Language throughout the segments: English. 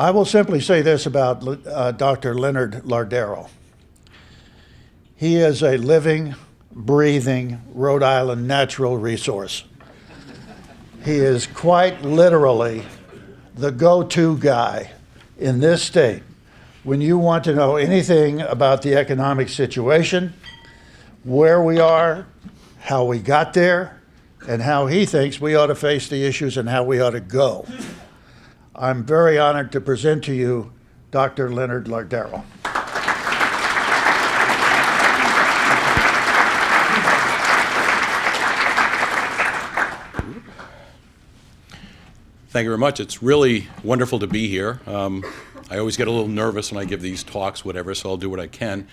I will simply say this about Dr. Leonard Lardaro. He is a living, breathing Rhode Island natural resource. He is quite literally the go-to guy in this state when you want to know anything about the economic situation, where we are, how we got there, and how he thinks we ought to face the issues and how we ought to go. I'm very honored to present to you Dr. Leonard Lardaro. Thank you very much. It's really wonderful to be here. I always get a little nervous when I give these talks, whatever, so I'll do what I can.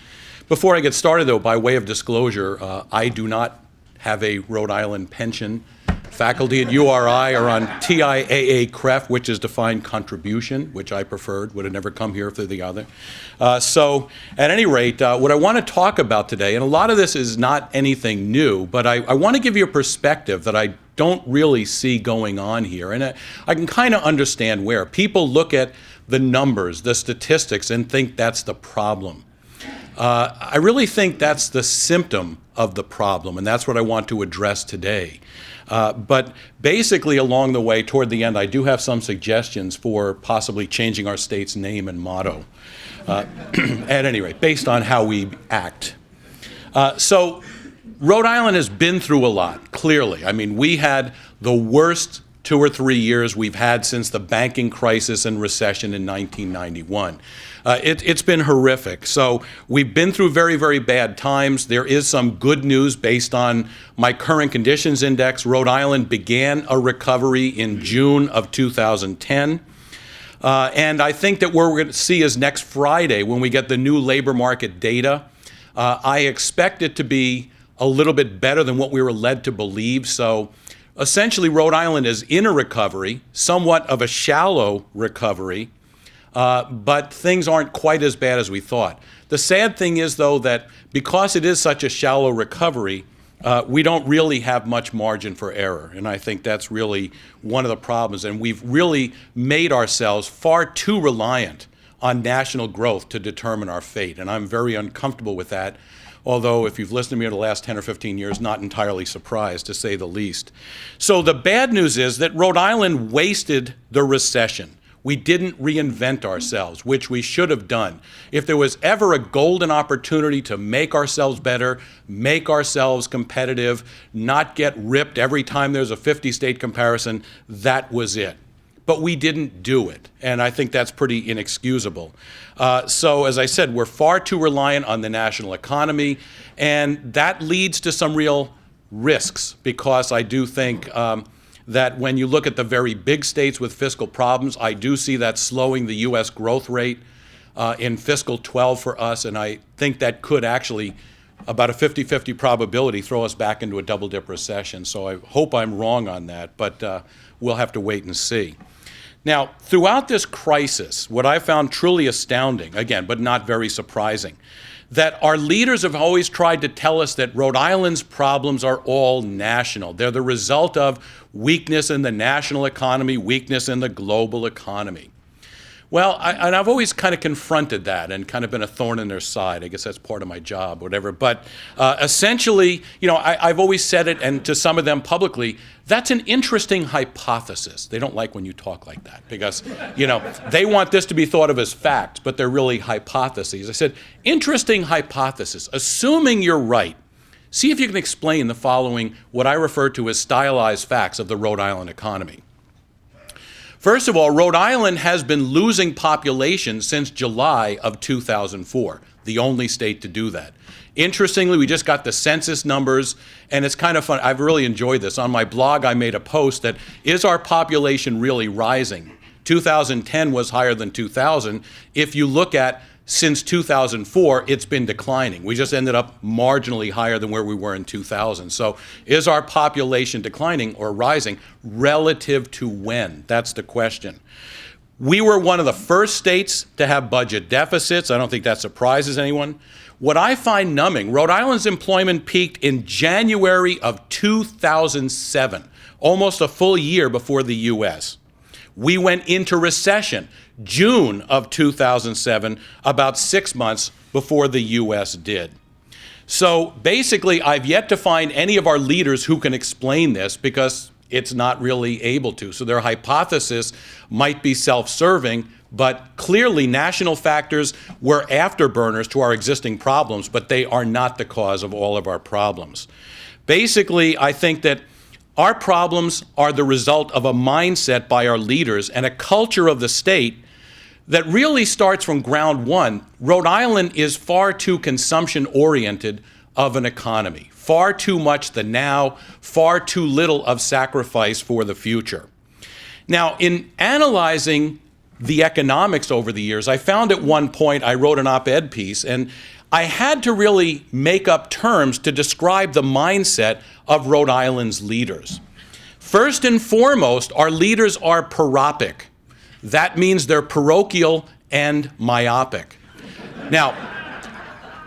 Before I get started, though, by way of disclosure, I do not have a Rhode Island pension. Faculty at URI are on TIAA CREF, which is defined contribution, which I preferred, would have never come here if they're the other. So at any rate, what I want to talk about today, and a lot of this is not anything new, but I want to give you a perspective that I don't really see going on here. And I can kind of understand where. People look at the numbers, the statistics, and think that's the problem. I really think that's the symptom of the problem, and that's what I want to address today. But basically along the way, toward the end, I do have some suggestions for possibly changing our state's name and motto. At any rate, based on how we act. So Rhode Island has been through a lot, clearly. I mean, we had the worst 2 or 3 years we've had since the banking crisis and recession in 1991. It's been horrific. So we've been through very, very bad times. There is some good news based on my current conditions index. Rhode Island began a recovery in June of 2010. And I think that what we're going to see is next Friday when we get the new labor market data. I expect it to be a little bit better than what we were led to believe. So essentially, Rhode Island is in a recovery, somewhat of a shallow recovery, but things aren't quite as bad as we thought. The sad thing is, though, that because it is such a shallow recovery, we don't really have much margin for error. And I think that's really one of the problems. And we've really made ourselves far too reliant on national growth to determine our fate. And I'm very uncomfortable with that. Although if you've listened to me over the last 10 or 15 years, not entirely surprised, to say the least. So the bad news is that Rhode Island wasted the recession. We didn't reinvent ourselves, which we should have done. If there was ever a golden opportunity to make ourselves better, make ourselves competitive, not get ripped every time there's a 50-state comparison, that was it. But we didn't do it, and I think that's pretty inexcusable. So as I said, we're far too reliant on the national economy, and that leads to some real risks, because I do think that when you look at the very big states with fiscal problems, I do see that slowing the U.S. growth rate in fiscal 12 for us, and I think that could actually, about a 50-50 probability, throw us back into a double-dip recession. So I hope I'm wrong on that, but we'll have to wait and see. Now, throughout this crisis, what I found truly astounding, again, but not very surprising, that our leaders have always tried to tell us that Rhode Island's problems are all national. They're the result of weakness in the national economy, weakness in the global economy. Well, I've always kind of confronted that and kind of been a thorn in their side. I guess that's part of my job, whatever. But essentially, you know, I've always said it, and to some of them publicly, that's an interesting hypothesis. They don't like when you talk like that because, you know, they want this to be thought of as facts, but they're really hypotheses. I said, interesting hypothesis. Assuming you're right, see if you can explain the following, what I refer to as stylized facts of the Rhode Island economy. First of all, Rhode Island has been losing population since July of 2004, the only state to do that. Interestingly, we just got the census numbers, and it's kind of fun. I've really enjoyed this. On my blog, I made a post that, is our population really rising? 2010 was higher than 2000. If you look at since 2004, it's been declining. We just ended up marginally higher than where we were in 2000. So is our population declining or rising relative to when? That's the question. We were one of the first states to have budget deficits. I don't think that surprises anyone. What I find numbing, Rhode Island's employment peaked in January of 2007, almost a full year before the U.S. we went into recession, June of 2007, about 6 months before the U.S. did. So basically, I've yet to find any of our leaders who can explain this because it's not really able to. So their hypothesis might be self-serving, but clearly national factors were afterburners to our existing problems, but they are not the cause of all of our problems. Basically, I think that our problems are the result of a mindset by our leaders and a culture of the state that really starts from ground one. Rhode Island is far too consumption-oriented of an economy. Far too much the now, far too little of sacrifice for the future. Now, in analyzing the economics over the years, I found at one point I wrote an op-ed piece, and I had to really make up terms to describe the mindset of Rhode Island's leaders. First and foremost, our leaders are paropic. That means they're parochial and myopic. Now,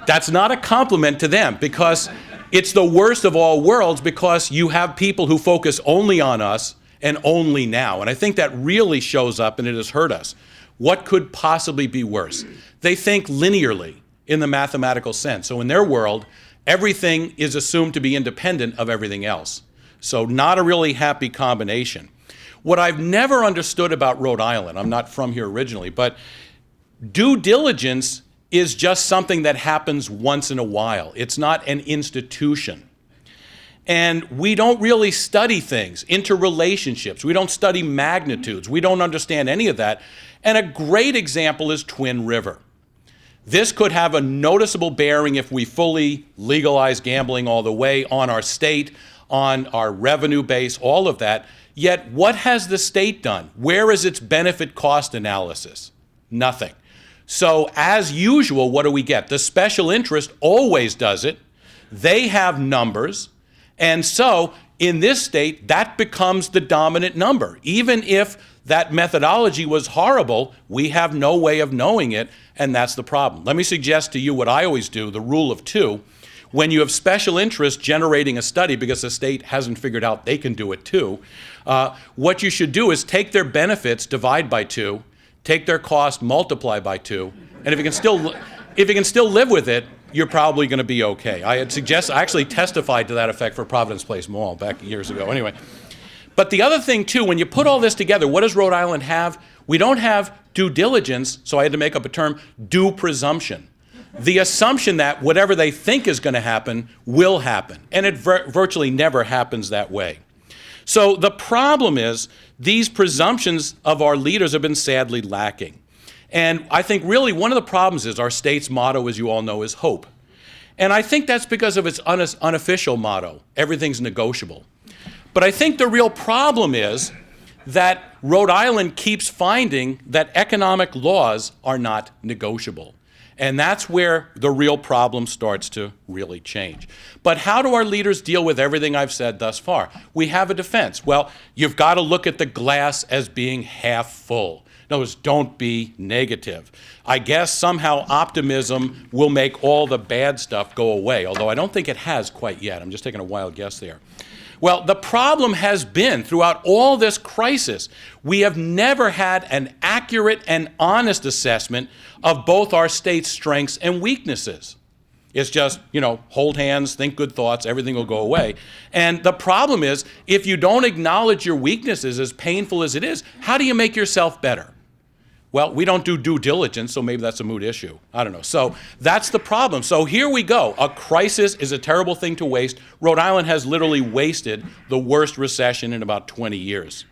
that's not a compliment to them because it's the worst of all worlds because you have people who focus only on us and only now. And I think that really shows up and it has hurt us. What could possibly be worse? They think linearly in the mathematical sense. So in their world, everything is assumed to be independent of everything else. So not a really happy combination. What I've never understood about Rhode Island, I'm not from here originally, but due diligence is just something that happens once in a while. It's not an institution. And we don't really study things, interrelationships. We don't study magnitudes. We don't understand any of that. And a great example is Twin River. This could have a noticeable bearing if we fully legalize gambling all the way on our state, on our revenue base, all of that. Yet what has the state done? Where is its benefit cost analysis? Nothing. So as usual, what do we get? The special interest always does it. They have numbers. And so in this state, that becomes the dominant number. Even if that methodology was horrible, we have no way of knowing it, and that's the problem. Let me suggest to you what I always do, the rule of two. When you have special interest generating a study because the state hasn't figured out they can do it too, what you should do is take their benefits, divide by 2, take their cost, multiply by 2, and if you can still live with it, you're probably going to be okay. I actually testified to that effect for Providence Place Mall back years ago. Anyway, but the other thing too, when you put all this together, what does Rhode Island have? We don't have due diligence, so I had to make up a term, due presumption. The assumption that whatever they think is going to happen will happen, and it virtually never happens that way. So the problem is these presumptions of our leaders have been sadly lacking. And I think really one of the problems is our state's motto, as you all know, is hope. And I think that's because of its unofficial motto, everything's negotiable. But I think the real problem is that Rhode Island keeps finding that economic laws are not negotiable. And that's where the real problem starts to really change. But how do our leaders deal with everything I've said thus far? We have a defense. Well, you've got to look at the glass as being half full. In other words, don't be negative. I guess somehow optimism will make all the bad stuff go away, although I don't think it has quite yet. I'm just taking a wild guess there. Well, the problem has been throughout all this crisis, we have never had an accurate and honest assessment of both our state's strengths and weaknesses. It's just, hold hands, think good thoughts, everything will go away. And the problem is, if you don't acknowledge your weaknesses, as painful as it is, how do you make yourself better? Well, we don't do due diligence, so maybe that's a moot issue. I don't know. So that's the problem. So here we go. A crisis is a terrible thing to waste. Rhode Island has literally wasted the worst recession in about 20 years.